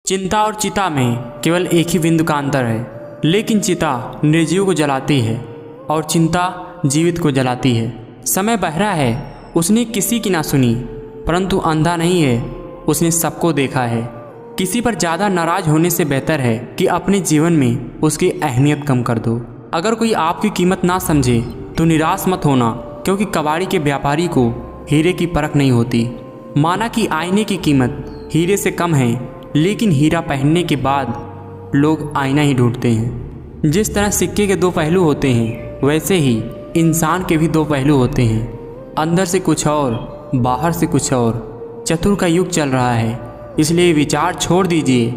चिंता और चिता में केवल एक ही बिंदु का अंतर है, लेकिन चिता निर्जीव को जलाती है और चिंता जीवित को जलाती है। समय बहरा है, उसने किसी की ना सुनी, परंतु अंधा नहीं है, उसने सबको देखा है। किसी पर ज़्यादा नाराज होने से बेहतर है कि अपने जीवन में उसकी अहमियत कम कर दो। अगर कोई आपकी कीमत ना समझे तो निराश मत होना, क्योंकि कबाड़ी के व्यापारी को हीरे की परख नहीं होती। माना कि आईने की कीमत हीरे से कम है, लेकिन हीरा पहनने के बाद लोग आईना ही ढूंढते हैं। जिस तरह सिक्के के दो पहलू होते हैं, वैसे ही इंसान के भी दो पहलू होते हैं, अंदर से कुछ और बाहर से कुछ और। चतुर का युग चल रहा है, इसलिए विचार छोड़ दीजिए।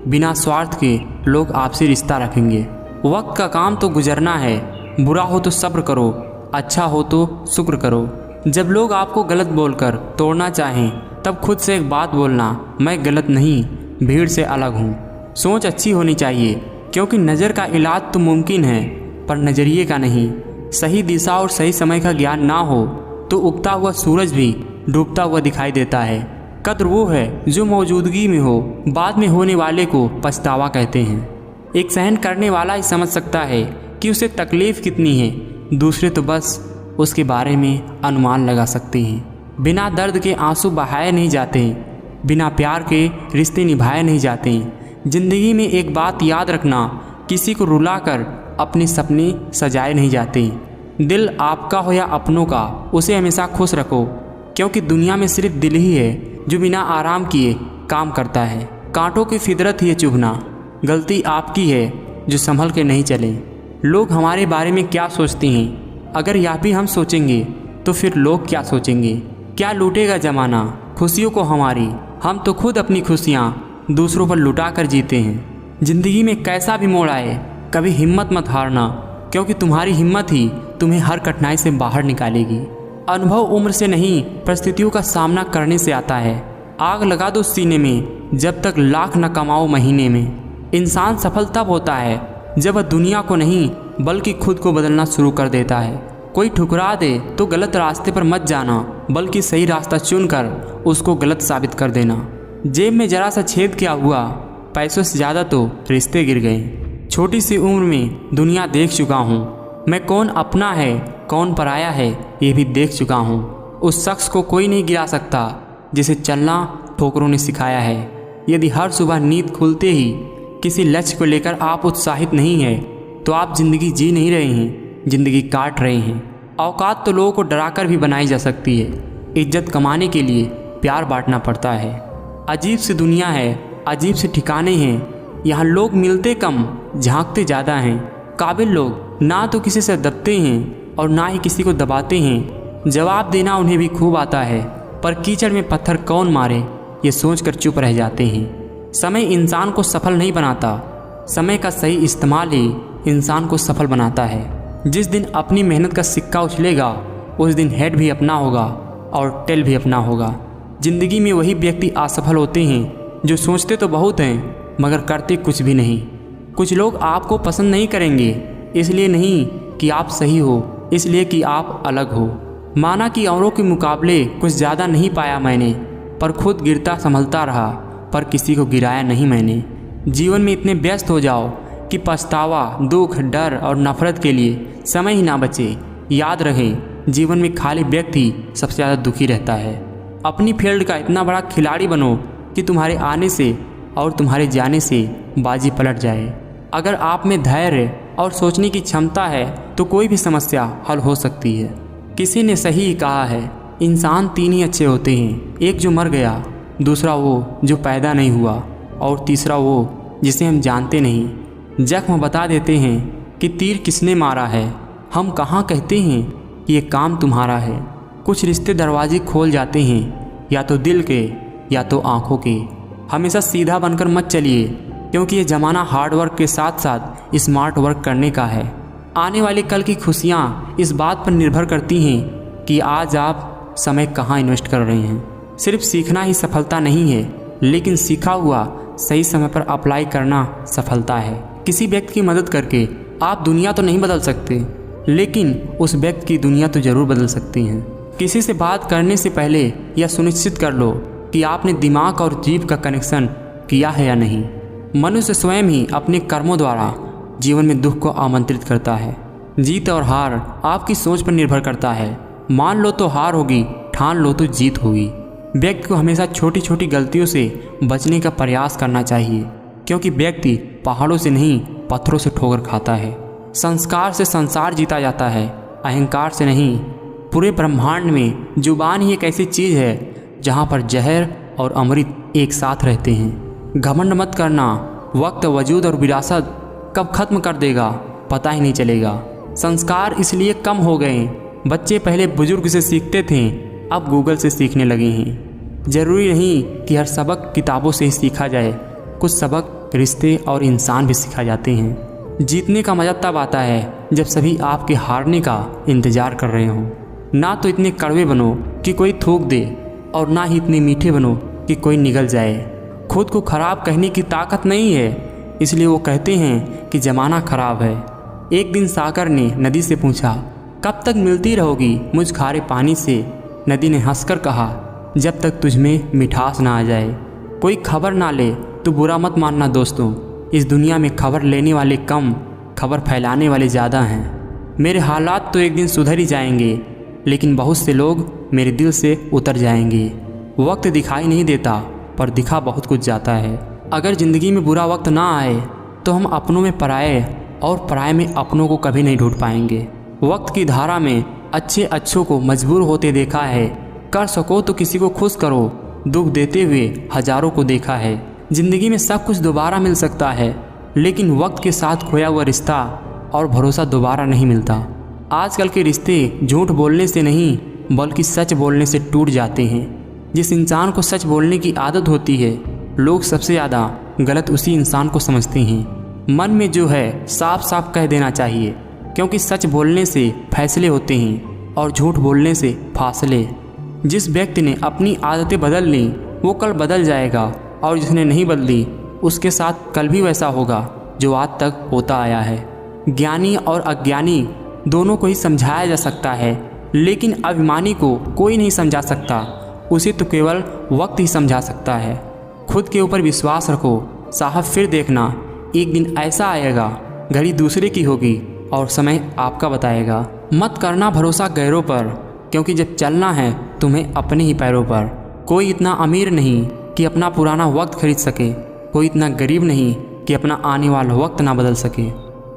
बिना स्वार्थ के लोग आपसे रिश्ता रखेंगे। वक्त का काम तो गुजरना है, बुरा हो तो सब्र करो, अच्छा हो तो शुक्र करो। जब लोग आपको गलत बोलकर तोड़ना चाहें, तब खुद से एक बात बोलना, मैं गलत नहीं, भीड़ से अलग हूँ। सोच अच्छी होनी चाहिए, क्योंकि नज़र का इलाज तो मुमकिन है, पर नज़रिए का नहीं। सही दिशा और सही समय का ज्ञान ना हो तो उगता हुआ सूरज भी डूबता हुआ दिखाई देता है। कद्र वो है जो मौजूदगी में हो, बाद में होने वाले को पछतावा कहते हैं। एक सहन करने वाला ही समझ सकता है कि उसे तकलीफ़ कितनी है, दूसरे तो बस उसके बारे में अनुमान लगा सकते हैं। बिना दर्द के आंसू बहाए नहीं जाते, बिना प्यार के रिश्ते निभाए नहीं जाते। ज़िंदगी में एक बात याद रखना, किसी को रुलाकर अपने सपने सजाए नहीं जाते। दिल आपका हो या अपनों का, उसे हमेशा खुश रखो, क्योंकि दुनिया में सिर्फ दिल ही है जो बिना आराम किए काम करता है। कांटों की फितरत ही है चुभना, गलती आपकी है जो संभल के नहीं चले। लोग हमारे बारे में क्या सोचते हैं, अगर यह भी हम सोचेंगे तो फिर लोग क्या सोचेंगे। क्या लूटेगा ज़माना खुशियों को हमारी, हम तो खुद अपनी खुशियाँ दूसरों पर लुटा कर जीते हैं। ज़िंदगी में कैसा भी मोड़ आए, कभी हिम्मत मत हारना, क्योंकि तुम्हारी हिम्मत ही तुम्हें हर कठिनाई से बाहर निकालेगी। अनुभव उम्र से नहीं, परिस्थितियों का सामना करने से आता है। आग लगा दो सीने में, जब तक लाख न कमाओ महीने में। इंसान सफल तब होता है जब वह दुनिया को नहीं बल्कि खुद को बदलना शुरू कर देता है। कोई ठुकरा दे तो गलत रास्ते पर मत जाना, बल्कि सही रास्ता चुनकर उसको गलत साबित कर देना। जेब में जरा सा छेद क्या हुआ, पैसों से ज़्यादा तो रिश्ते गिर गए। छोटी सी उम्र में दुनिया देख चुका हूँ, मैं कौन अपना है कौन पराया है ये भी देख चुका हूँ। उस शख्स को कोई नहीं गिरा सकता जिसे चलना ठोकरों ने सिखाया है। यदि हर सुबह नींद खुलते ही किसी लक्ष्य को लेकर आप उत्साहित नहीं हैं, तो आप ज़िंदगी जी नहीं रहे हैं, ज़िंदगी काट रहे हैं। औकात तो लोगों को डराकर भी बनाई जा सकती है। इज्जत कमाने के लिए प्यार बांटना पड़ता है। अजीब सी दुनिया है, अजीब से ठिकाने हैं। यहाँ लोग मिलते कम, झांकते ज़्यादा हैं। काबिल लोग ना तो किसी से दबते हैं और ना ही किसी को दबाते हैं। जवाब देना उन्हें भी खूब आता है, पर कीचड़ में पत्थर कौन मारे ये सोचकर चुप रह जाते हैं। समय इंसान को सफल नहीं बनाता, समय का सही इस्तेमाल ही इंसान को सफल बनाता है। जिस दिन अपनी मेहनत का सिक्का उछलेगा, उस दिन हेड भी अपना होगा और टेल भी अपना होगा। ज़िंदगी में वही व्यक्ति असफल होते हैं जो सोचते तो बहुत हैं मगर करते कुछ भी नहीं। कुछ लोग आपको पसंद नहीं करेंगे, इसलिए नहीं कि आप सही हो, इसलिए कि आप अलग हो। माना कि औरों के मुकाबले कुछ ज़्यादा नहीं पाया मैंने, पर खुद गिरता संभलता रहा, पर किसी को गिराया नहीं मैंने। जीवन में इतने व्यस्त हो जाओ कि पछतावा, दुख, डर और नफरत के लिए समय ही ना बचे। याद रहे, जीवन में खाली व्यक्ति सबसे ज़्यादा दुखी रहता है। अपनी फील्ड का इतना बड़ा खिलाड़ी बनो कि तुम्हारे आने से और तुम्हारे जाने से बाजी पलट जाए। अगर आप में धैर्य और सोचने की क्षमता है तो कोई भी समस्या हल हो सकती है। किसी ने सही ही कहा है, इंसान तीन ही अच्छे होते हैं, एक जो मर गया, दूसरा वो जो पैदा नहीं हुआ, और तीसरा वो जिसे हम जानते नहीं। जख्म बता देते हैं कि तीर किसने मारा है, हम कहाँ कहते हैं कि ये काम तुम्हारा है। कुछ रिश्ते दरवाजे खोल जाते हैं, या तो दिल के या तो आँखों के। हमेशा सीधा बनकर मत चलिए, क्योंकि ये ज़माना हार्ड वर्क के साथ साथ स्मार्ट वर्क करने का है। आने वाले कल की खुशियाँ इस बात पर निर्भर करती हैं कि आज आप समय कहाँ इन्वेस्ट कर रहे हैं। सिर्फ सीखना ही सफलता नहीं है, लेकिन सीखा हुआ सही समय पर अप्लाई करना सफलता है। किसी व्यक्ति की मदद करके आप दुनिया तो नहीं बदल सकते, लेकिन उस व्यक्ति की दुनिया तो ज़रूर बदल सकती हैं। किसी से बात करने से पहले यह सुनिश्चित कर लो कि आपने दिमाग और जीभ का कनेक्शन किया है या नहीं। मनुष्य स्वयं ही अपने कर्मों द्वारा जीवन में दुख को आमंत्रित करता है। जीत और हार आपकी सोच पर निर्भर करता है। मान लो तो हार होगी, ठान लो तो जीत होगी। व्यक्ति को हमेशा छोटी छोटी गलतियों से बचने का प्रयास करना चाहिए, क्योंकि व्यक्ति पहाड़ों से नहीं पत्थरों से ठोकर खाता है। संस्कार से संसार जीता जाता है, अहंकार से नहीं। पूरे ब्रह्मांड में जुबान ही एक ऐसी चीज़ है जहाँ पर जहर और अमृत एक साथ रहते हैं। घमंड मत करना, वक्त वजूद और विरासत कब खत्म कर देगा पता ही नहीं चलेगा। संस्कार इसलिए कम हो गए, बच्चे पहले बुजुर्ग से सीखते थे, अब गूगल से सीखने लगे हैं। ज़रूरी नहीं कि हर सबक किताबों से ही सीखा जाए, कुछ सबक रिश्ते और इंसान भी सिखा जाते हैं। जीतने का मज़ा तब आता है जब सभी आपके हारने का इंतज़ार कर रहे हों। ना तो इतने कड़वे बनो कि कोई थूक दे, और ना ही इतने मीठे बनो कि कोई निगल जाए। खुद को खराब कहने की ताकत नहीं है, इसलिए वो कहते हैं कि ज़माना खराब है। एक दिन सागर ने नदी से पूछा, कब तक मिलती रहोगी मुझ खारे पानी से? नदी ने हंसकर कहा, जब तक तुझमें मिठास ना आ जाए। कोई खबर ना ले तो बुरा मत मानना दोस्तों, इस दुनिया में खबर लेने वाले कम, खबर फैलाने वाले ज़्यादा हैं। मेरे हालात तो एक दिन सुधर ही जाएंगे, लेकिन बहुत से लोग मेरे दिल से उतर जाएंगे। वक्त दिखाई नहीं देता, पर दिखा बहुत कुछ जाता है। अगर ज़िंदगी में बुरा वक्त ना आए तो हम अपनों में पराए और पराए में अपनों को कभी नहीं ढूंढ पाएंगे। वक्त की धारा में अच्छे अच्छों को मजबूर होते देखा है। कर सको तो किसी को खुश करो, दुख देते हुए हजारों को देखा है। ज़िंदगी में सब कुछ दोबारा मिल सकता है, लेकिन वक्त के साथ खोया हुआ रिश्ता और भरोसा दोबारा नहीं मिलता। आजकल के रिश्ते झूठ बोलने से नहीं बल्कि सच बोलने से टूट जाते हैं। जिस इंसान को सच बोलने की आदत होती है, लोग सबसे ज़्यादा गलत उसी इंसान को समझते हैं। मन में जो है साफ साफ कह देना चाहिए, क्योंकि सच बोलने से फैसले होते हैं और झूठ बोलने से फासले। जिस व्यक्ति ने अपनी आदतें बदल ली वो कल बदल जाएगा, और जिसने नहीं बदली उसके साथ कल भी वैसा होगा जो आज तक होता आया है। ज्ञानी और अज्ञानी दोनों को ही समझाया जा सकता है, लेकिन अभिमानी को कोई नहीं समझा सकता, उसे तो केवल वक्त ही समझा सकता है। खुद के ऊपर विश्वास रखो साहब, फिर देखना एक दिन ऐसा आएगा, घड़ी दूसरे की होगी और समय आपका बताएगा। मत करना भरोसा गैरों पर, क्योंकि जब चलना है तुम्हें अपने ही पैरों पर। कोई इतना अमीर नहीं कि अपना पुराना वक्त खरीद सके, कोई इतना गरीब नहीं कि अपना आने वाला वक्त ना बदल सके।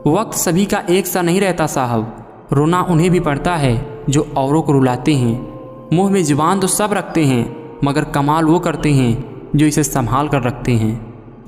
वक्त सभी का एक सा नहीं रहता साहब, रोना उन्हें भी पड़ता है जो औरों को रुलाते हैं। मुंह में जुबान तो सब रखते हैं, मगर कमाल वो करते हैं जो इसे संभाल कर रखते हैं।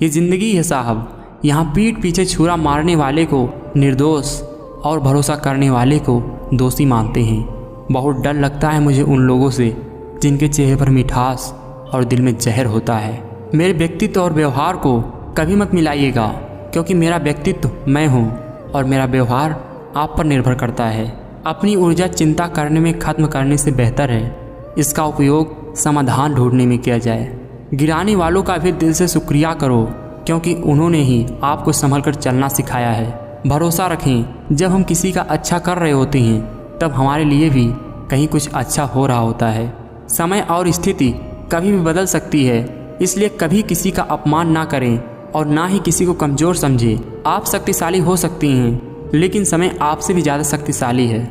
ये ज़िंदगी है साहब, यहाँ पीठ पीछे छुरा मारने वाले को निर्दोष और भरोसा करने वाले को दोषी मानते हैं। बहुत डर लगता है मुझे उन लोगों से जिनके चेहरे पर मिठास और दिल में जहर होता है। मेरे व्यक्तित्व और व्यवहार को कभी मत मिलाइएगा, क्योंकि मेरा व्यक्तित्व मैं हूँ और मेरा व्यवहार आप पर निर्भर करता है। अपनी ऊर्जा चिंता करने में खत्म करने से बेहतर है इसका उपयोग समाधान ढूंढने में किया जाए। गिराने वालों का भी दिल से शुक्रिया करो, क्योंकि उन्होंने ही आपको संभल कर चलना सिखाया है। भरोसा रखें, जब हम किसी का अच्छा कर रहे होते हैं तब हमारे लिए भी कहीं कुछ अच्छा हो रहा होता है। समय और स्थिति कभी भी बदल सकती है, इसलिए कभी किसी का अपमान ना करें और ना ही किसी को कमज़ोर समझें। आप शक्तिशाली हो सकती हैं, लेकिन समय आपसे भी ज़्यादा शक्तिशाली है।